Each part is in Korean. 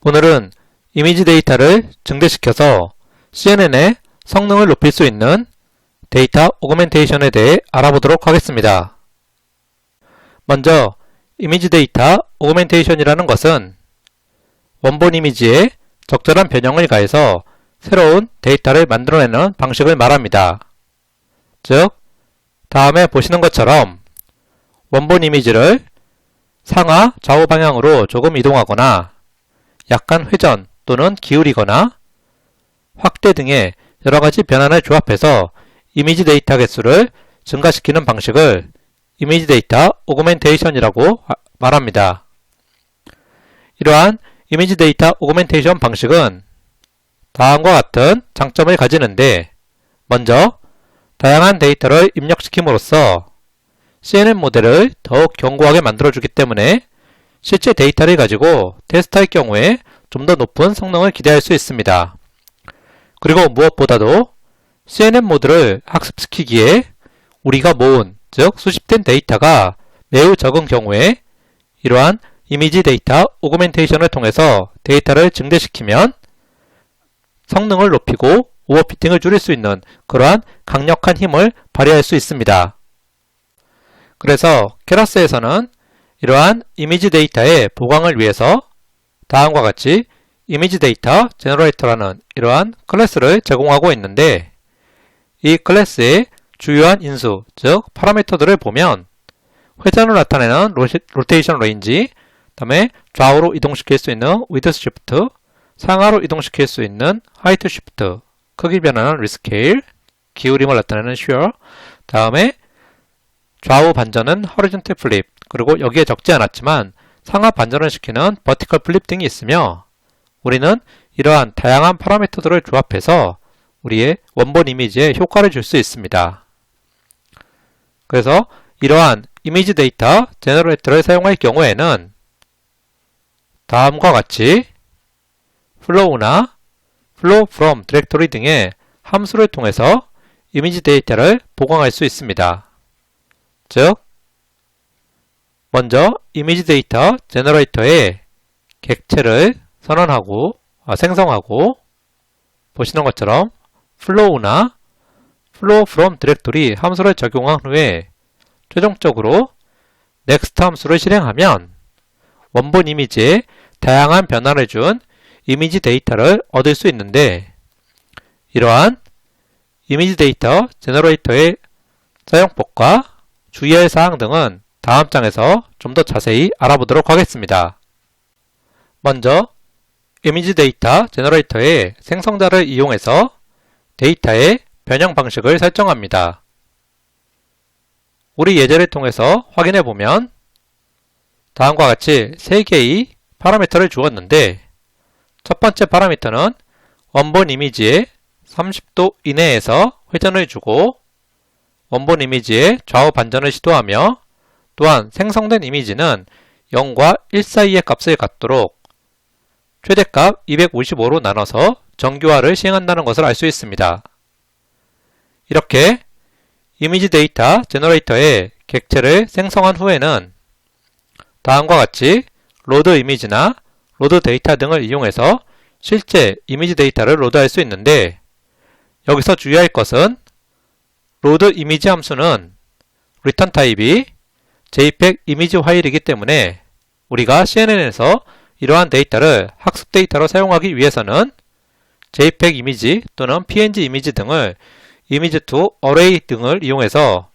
오늘은 이미지 데이터를 증대시켜서 CNN의 성능을 높일 수 있는 데이터 오그멘테이션에 대해 알아보도록 하겠습니다. 먼저 이미지 데이터 오그멘테이션이라는 것은 원본 이미지에 적절한 변형을 가해서 새로운 데이터를 만들어내는 방식을 말합니다. 즉, 다음에 보시는 것처럼 원본 이미지를 상하 좌우 방향으로 조금 이동하거나 약간 회전 또는 기울이거나 확대 등의 여러가지 변환을 조합해서 이미지 데이터 개수를 증가시키는 방식을 이미지 데이터 오그멘테이션이라고 말합니다. 이러한 이미지 데이터 오그멘테이션 방식은 다음과 같은 장점을 가지는데, 먼저 다양한 데이터를 입력시킴으로써 CNN 모델을 더욱 견고하게 만들어주기 때문에 실제 데이터를 가지고 테스트할 경우에 좀 더 높은 성능을 기대할 수 있습니다. 그리고 무엇보다도 CNN 모델을 학습시키기에 우리가 모은, 즉 수집된 데이터가 매우 적은 경우에 이러한 이미지 데이터 오그멘테이션을 통해서 데이터를 증대시키면 성능을 높이고 오버피팅을 줄일 수 있는 그러한 강력한 힘을 발휘할 수 있습니다. 그래서 케라스에서는 이러한 이미지 데이터의 보강을 위해서 다음과 같이 이미지 데이터 제너레이터라는 이러한 클래스를 제공하고 있는데, 이 클래스의 주요한 인수, 즉 파라미터들을 보면 회전을 나타내는 로테이션 레인지, 다음에 좌우로 이동시킬 수 있는 위드 시프트, 상하로 이동시킬 수 있는 하이트 시프트, 크기 변화는 리스케일, 기울임을 나타내는 슈어, 다음에 좌우 반전은 허리존탈 플립, 그리고 여기에 적지 않았지만 상하 반전을 시키는 버티컬 플립 등이 있으며, 우리는 이러한 다양한 파라미터들을 조합해서 우리의 원본 이미지에 효과를 줄 수 있습니다. 그래서 이러한 이미지 데이터 제너레이터를 사용할 경우에는 다음과 같이 flow나 flow from 디렉토리 등의 함수를 통해서 이미지 데이터를 보강할 수 있습니다. 즉, 먼저 이미지 데이터 제너레이터에 객체를 생성하고 보시는 것처럼 flow나 flow from 디렉토리 함수를 적용한 후에 최종적으로 next 함수를 실행하면 원본 이미지에 다양한 변화를 준 이미지 데이터를 얻을 수 있는데, 이러한 이미지 데이터 제너레이터의 사용법과 주의할 사항 등은 다음 장에서 좀 더 자세히 알아보도록 하겠습니다. 먼저 이미지 데이터 제너레이터의 생성자를 이용해서 데이터의 변형 방식을 설정합니다. 우리 예제를 통해서 확인해 보면 다음과 같이 3개의 파라미터를 주었는데, 첫 번째 파라미터는 원본 이미지에 30도 이내에서 회전을 주고 원본 이미지의 좌우 반전을 시도하며, 또한 생성된 이미지는 0과 1 사이의 값을 갖도록 최대값 255로 나눠서 정교화를 시행한다는 것을 알 수 있습니다. 이렇게 이미지 데이터 제너레이터의 객체를 생성한 후에는 다음과 같이 로드 이미지나 로드 데이터 등을 이용해서 실제 이미지 데이터를 로드할 수 있는데, 여기서 주의할 것은 로드 이미지 함수는 리턴 타입이 JPEG 이미지 파일이기 때문에 우리가 CNN에서 이러한 데이터를 학습 데이터로 사용하기 위해서는 JPEG 이미지 또는 PNG 이미지 등을 이미지 투 어레이 등을 이용해서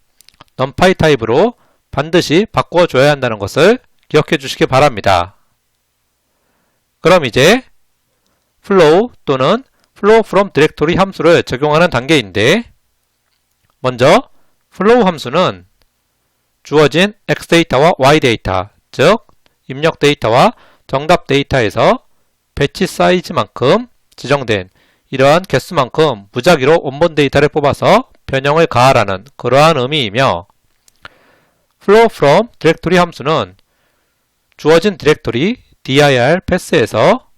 numpy 타입으로 반드시 바꾸어 줘야 한다는 것을 기억해 주시기 바랍니다. 그럼 이제 flow 또는 flow from 디렉토리 함수를 적용하는 단계인데, 먼저 flow 함수는 주어진 x 데이터와 y 데이터, 즉 입력 데이터와 정답 데이터에서 배치 사이즈만큼 지정된 이러한 개수만큼 무작위로 원본 데이터를 뽑아서 변형을 가하라는 그러한 의미이며, flow from 디렉토리 함수는 주어진 디렉토리 dir 패스에서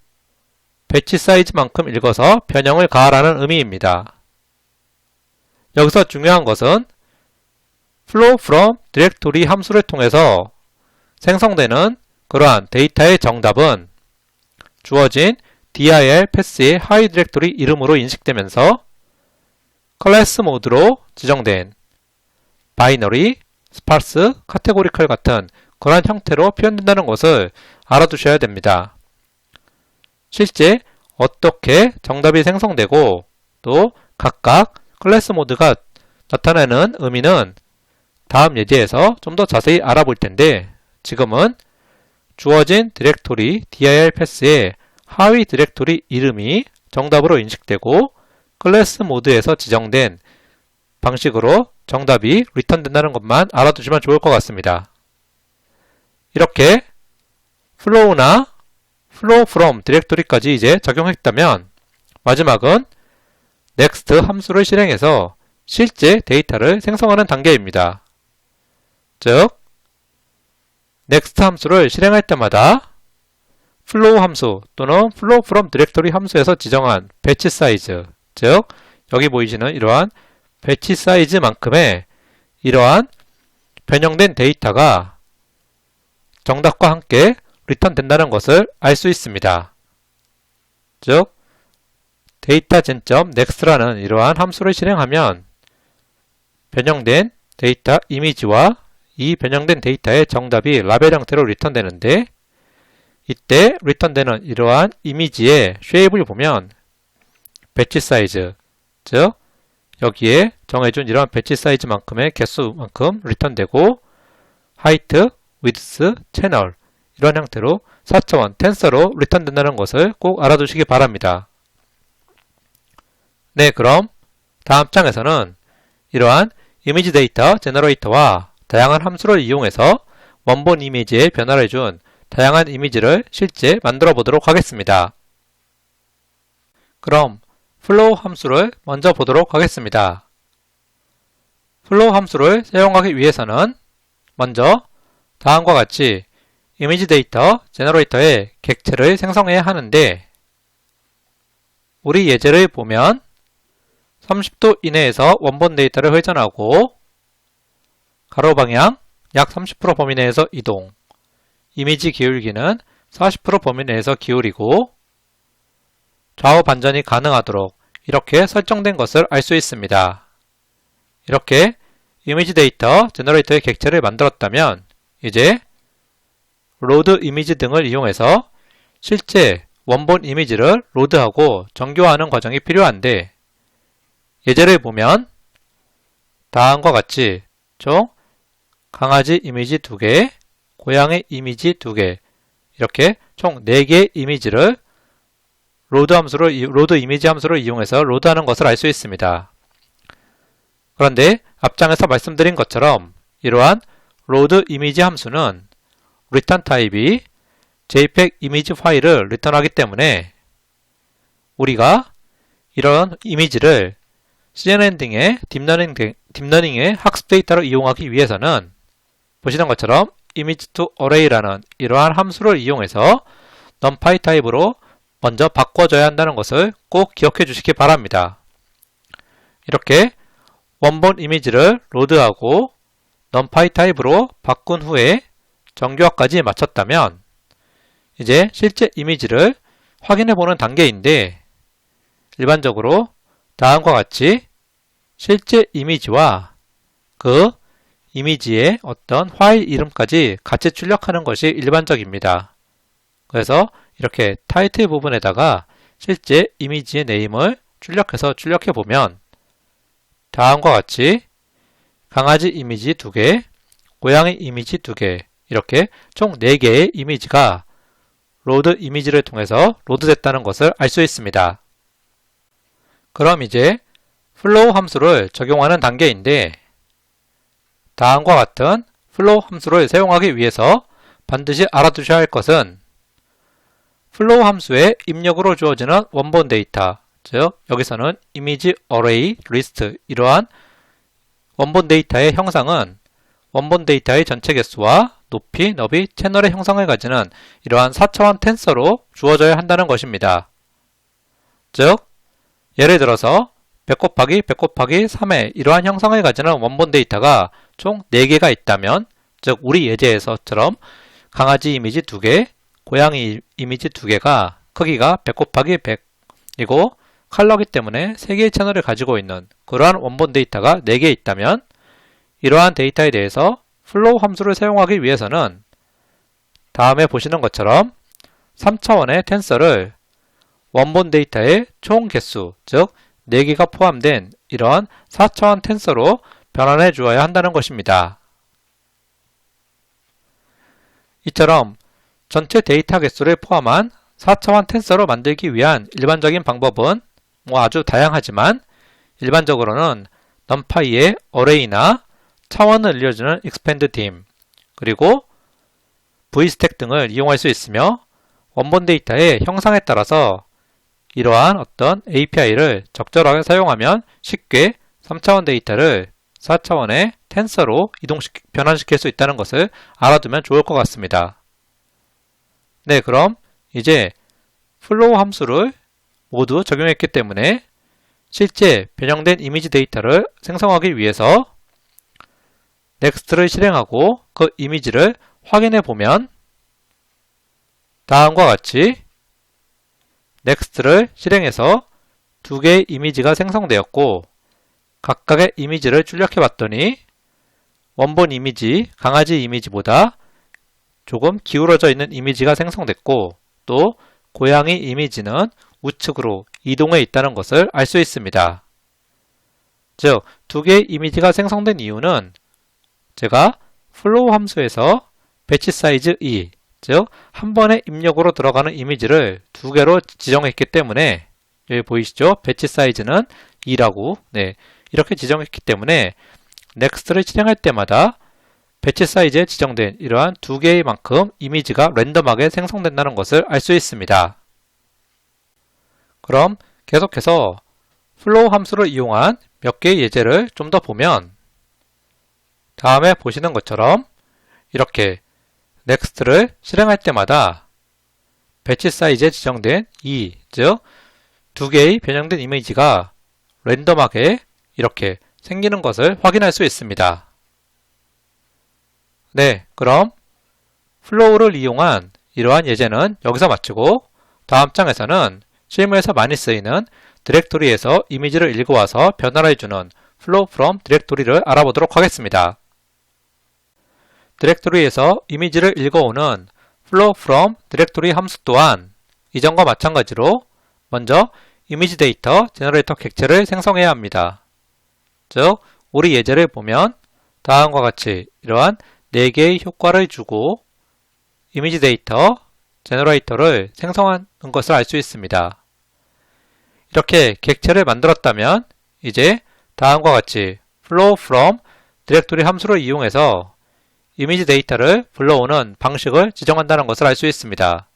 배치 사이즈만큼 읽어서 변형을 가하라는 의미입니다. 여기서 중요한 것은 flow from 디렉토리 함수를 통해서 생성되는 그러한 데이터의 정답은 주어진 dir 패스의 하위 디렉토리 이름으로 인식되면서 클래스 모드로 지정된 바이너리, 스파스, 카테고리컬 같은 그러한 형태로 표현된다는 것을 알아두셔야 됩니다. 실제 어떻게 정답이 생성되고 또 각각 클래스 모드가 나타내는 의미는 다음 예제에서 좀 더 자세히 알아볼 텐데 지금은 주어진 디렉토리 dir 패스의 하위 디렉토리 이름이 정답으로 인식되고 클래스 모드에서 지정된 방식으로 정답이 리턴된다는 것만 알아두시면 좋을 것 같습니다. 이렇게 flow나 flow from 디렉토리까지 이제 적용했다면 마지막은 next 함수를 실행해서 실제 데이터를 생성하는 단계입니다. 즉 next 함수를 실행할 때마다 flow 함수 또는 flow from 디렉토리 함수에서 지정한 배치 사이즈, 즉 여기 보이시는 이러한 배치 사이즈만큼의 이러한 변형된 데이터가 정답과 함께 리턴된다는 것을 알 수 있습니다. 즉 data.next라는 이러한 함수를 실행하면 변형된 데이터 이미지와 이 변형된 데이터의 정답이 라벨 형태로 리턴되는데 이때 리턴되는 이러한 이미지의 쉐입을 보면 배치 사이즈, 즉 여기에 정해준 이러한 배치 사이즈만큼의 개수만큼 리턴되고 height, width, channel 이런 형태로 4차원 텐서로 리턴된다는 것을 꼭 알아두시기 바랍니다. 네, 그럼 다음 장에서는 이러한 이미지 데이터 제너레이터와 다양한 함수를 이용해서 원본 이미지에 변화를 해준 다양한 이미지를 실제 만들어 보도록 하겠습니다. 그럼 flow 함수를 먼저 보도록 하겠습니다. flow 함수를 사용하기 위해서는 먼저 다음과 같이 이미지 데이터 제너레이터의 객체를 생성해야 하는데 우리 예제를 보면 30도 이내에서 원본 데이터를 회전하고 가로 방향 약 30% 범위 내에서 이동, 이미지 기울기는 40% 범위 내에서 기울이고 좌우 반전이 가능하도록 이렇게 설정된 것을 알 수 있습니다. 이렇게 이미지 데이터 제너레이터의 객체를 만들었다면 이제 로드 이미지 등을 이용해서 실제 원본 이미지를 로드하고 정교화하는 과정이 필요한데 예제를 보면 다음과 같이 총 강아지 이미지 2개, 고양이 이미지 2개 이렇게 총 4개의 이미지를 로드 이미지 함수를 이용해서 로드하는 것을 알 수 있습니다. 그런데 앞장에서 말씀드린 것처럼 이러한 로드 이미지 함수는 return 타입이 JPEG 이미지 파일을 리턴하기 때문에 우리가 이런 이미지를 CNN 등의 딥러닝의 학습 데이터를 이용하기 위해서는 보시는 것처럼 image to array라는 이러한 함수를 이용해서 numpy 타입으로 먼저 바꿔줘야 한다는 것을 꼭 기억해 주시기 바랍니다. 이렇게 원본 이미지를 로드하고 numpy 타입으로 바꾼 후에 정교화까지 마쳤다면 이제 실제 이미지를 확인해 보는 단계인데 일반적으로 다음과 같이 실제 이미지와 그 이미지의 어떤 파일 이름까지 같이 출력하는 것이 일반적입니다. 그래서 이렇게 타이틀 부분에다가 실제 이미지의 네임을 출력해서 출력해 보면 다음과 같이 강아지 이미지 2개, 고양이 이미지 2개 이렇게 총 4개의 이미지가 로드 이미지를 통해서 로드됐다는 것을 알 수 있습니다. 그럼 이제 flow 함수를 적용하는 단계인데 다음과 같은 flow 함수를 사용하기 위해서 반드시 알아두셔야 할 것은 flow 함수의 입력으로 주어지는 원본 데이터, 즉 여기서는 이미지 array list 이러한 원본 데이터의 형상은 원본 데이터의 전체 개수와 높이, 너비, 채널의 형상을 가지는 이러한 4차원 텐서로 주어져야 한다는 것입니다. 즉 예를 들어서 100 곱하기 100 곱하기 3의 이러한 형상을 가지는 원본 데이터가 총 4개가 있다면 즉 우리 예제에서처럼 강아지 이미지 2개, 고양이 이미지 2개가 크기가 100 곱하기 100이고 컬러기 때문에 3개의 채널을 가지고 있는 그러한 원본 데이터가 4개 있다면 이러한 데이터에 대해서 플로우 함수를 사용하기 위해서는 다음에 보시는 것처럼 3차원의 텐서를 원본 데이터의 총 개수, 즉 4개가 포함된 이러한 4차원 텐서로 변환해 주어야 한다는 것입니다. 이처럼 전체 데이터 개수를 포함한 4차원 텐서로 만들기 위한 일반적인 방법은 아주 다양하지만 일반적으로는 numpy의 어레이나 차원을 알려주는 expanddim 그리고 vstack 등을 이용할 수 있으며 원본 데이터의 형상에 따라서 이러한 어떤 API를 적절하게 사용하면 쉽게 3차원 데이터를 4차원의 텐서로 변환시킬 수 있다는 것을 알아두면 좋을 것 같습니다. 네, 그럼 이제 플로우 함수를 모두 적용했기 때문에 실제 변형된 이미지 데이터를 생성하기 위해서 넥스트를 실행하고 그 이미지를 확인해 보면 다음과 같이 넥스트를 실행해서 2개의 이미지가 생성되었고 각각의 이미지를 출력해 봤더니 원본 이미지, 강아지 이미지보다 조금 기울어져 있는 이미지가 생성됐고 또 고양이 이미지는 우측으로 이동해 있다는 것을 알 수 있습니다. 즉, 2개의 이미지가 생성된 이유는 제가 플로우 함수에서 배치 사이즈 2, 즉 한 번에 입력으로 들어가는 이미지를 2개로 지정했기 때문에 여기 보이시죠? 배치 사이즈는 2라고 이렇게 지정했기 때문에 넥스트를 실행할 때마다 배치 사이즈에 지정된 이러한 2개의 만큼 이미지가 랜덤하게 생성된다는 것을 알 수 있습니다. 그럼 계속해서 플로우 함수를 이용한 몇 개의 예제를 좀 더 보면 다음에 보시는 것처럼 이렇게 넥스트를 실행할 때마다 배치 사이즈에 지정된 2, 즉 2개의 변형된 이미지가 랜덤하게 이렇게 생기는 것을 확인할 수 있습니다. 네, 그럼 플로우를 이용한 이러한 예제는 여기서 마치고 다음 장에서는 실무에서 많이 쓰이는 디렉토리에서 이미지를 읽어와서 변환해주는 flow from 디렉토리를 알아보도록 하겠습니다. 디렉토리에서 이미지를 읽어오는 flow from 디렉토리 함수 또한 이전과 마찬가지로 먼저 이미지 데이터 제너레이터 객체를 생성해야 합니다. 즉, 우리 예제를 보면 다음과 같이 이러한 4개의 효과를 주고 이미지 데이터 제너레이터를 생성하는 것을 알 수 있습니다. 이렇게 객체를 만들었다면 이제 다음과 같이 flow from 디렉토리 함수를 이용해서 이미지 데이터를 불러오는 방식을 지정한다는 것을 알 수 있습니다.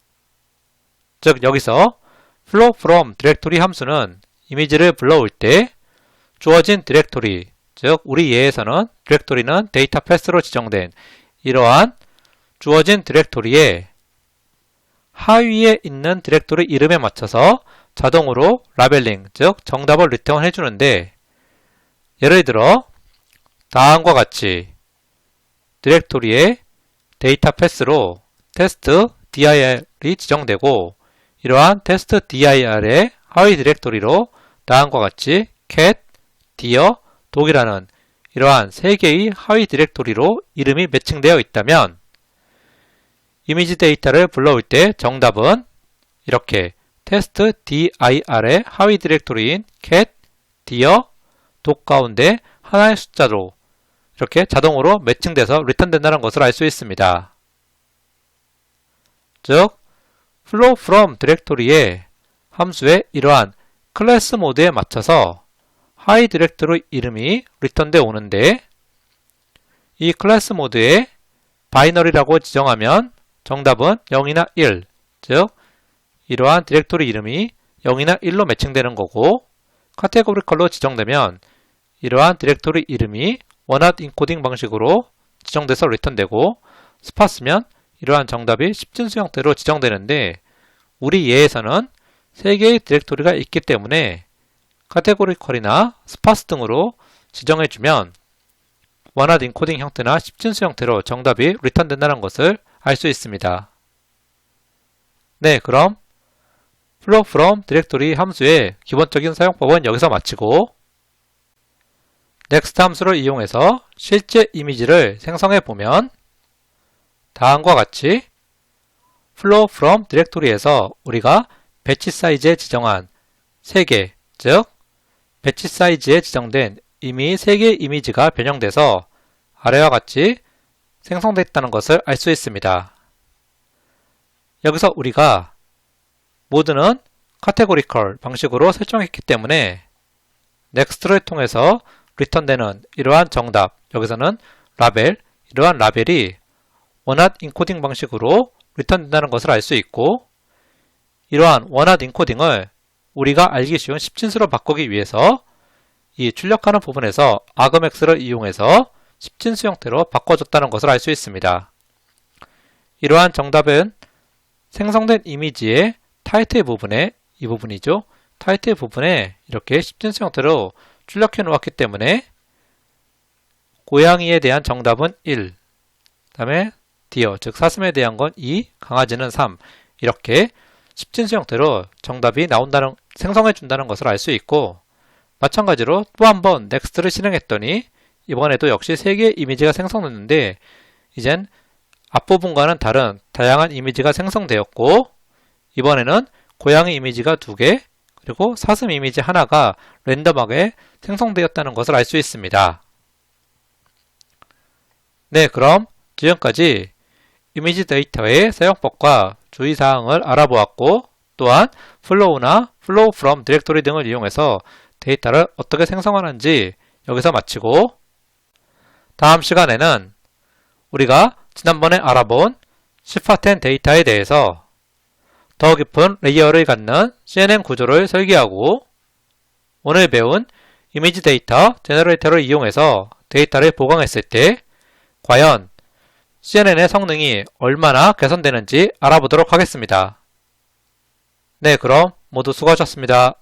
즉, 여기서 flow from 디렉토리 함수는 이미지를 불러올 때 주어진 디렉토리, 즉 우리 예에서는 디렉토리는 데이터 패스로 지정된 이러한 주어진 디렉토리의 하위에 있는 디렉토리 이름에 맞춰서 자동으로 라벨링, 즉 정답을 리턴 해주는데 예를 들어 다음과 같이 디렉토리의 데이터 패스로 테스트 dir이 지정되고 이러한 테스트 dir의 하위 디렉토리로 다음과 같이 cat, deer, dog이라는 이러한 3개의 하위 디렉토리로 이름이 매칭되어 있다면 이미지 데이터를 불러올 때 정답은 이렇게 테스트 dir의 하위 디렉토리인 cat, deer, dog 가운데 하나의 숫자로 이렇게 자동으로 매칭돼서 리턴된다는 것을 알 수 있습니다. 즉, flow from 디렉토리의 함수의 이러한 클래스 모드에 맞춰서 하위 디렉토리 이름이 리턴되어 오는데 이 클래스 모드에 바이너리라고 지정하면 정답은 0이나 1, 즉 이러한 디렉토리 이름이 0이나 1로 매칭되는 거고 카테고리컬로 지정되면 이러한 디렉토리 이름이 원핫 인코딩 방식으로 지정돼서 리턴되고 스파스면 이러한 정답이 10진수 형태로 지정되는데 우리 예에서는 3개의 디렉토리가 있기 때문에 카테고리컬이나 스파스 등으로 지정해주면 원핫 인코딩 형태나 10진수 형태로 정답이 리턴된다는 것을 알 수 있습니다. 네, 그럼 flow from 디렉토리 함수의 기본적인 사용법은 여기서 마치고 next 함수를 이용해서 실제 이미지를 생성해 보면 다음과 같이 flow from 디렉토리에서 우리가 배치 사이즈에 지정한 3개, 즉 배치 사이즈에 지정된 이미 3개의 이미지가 변형돼서 아래와 같이 생성됐다는 것을 알 수 있습니다. 여기서 우리가 모드는 categorical 방식으로 설정했기 때문에 next를 통해서 리턴되는 이러한 정답, 여기서는 라벨, 이러한 라벨이 원핫 인코딩 방식으로 리턴된다는 것을 알 수 있고, 이러한 원핫 인코딩을 우리가 알기 쉬운 10진수로 바꾸기 위해서 이 출력하는 부분에서 argmax를 이용해서 10진수 형태로 바꿔줬다는 것을 알 수 있습니다. 이러한 정답은 생성된 이미지의 타이틀 부분에, 이 부분이죠. 타이틀 부분에 이렇게 10진수 형태로 출력해 놓았기 때문에 고양이에 대한 정답은 1, 그 다음에 deer, 즉 사슴에 대한 건 2, 강아지는 3, 이렇게 10진수 형태로 정답이 나온다는, 생성해 준다는 것을 알 수 있고, 마찬가지로 또 한 번 next를 실행했더니 이번에도 역시 3개의 이미지가 생성됐는데 이젠 앞부분과는 다른 다양한 이미지가 생성되었고, 이번에는 고양이 이미지가 2개, 그리고 사슴 이미지 하나가 랜덤하게 생성되었다는 것을 알 수 있습니다. 네, 그럼 지금까지 이미지 데이터의 사용법과 주의사항을 알아보았고, 또한 flow나 flow from 디렉토리 등을 이용해서 데이터를 어떻게 생성하는지 여기서 마치고, 다음 시간에는 우리가 지난번에 알아본 시파10 데이터에 대해서 더 깊은 레이어를 갖는 CNN 구조를 설계하고, 오늘 배운 이미지 데이터 제너레이터를 이용해서 데이터를 보강했을 때 과연 CNN의 성능이 얼마나 개선되는지 알아보도록 하겠습니다. 네, 그럼 모두 수고하셨습니다.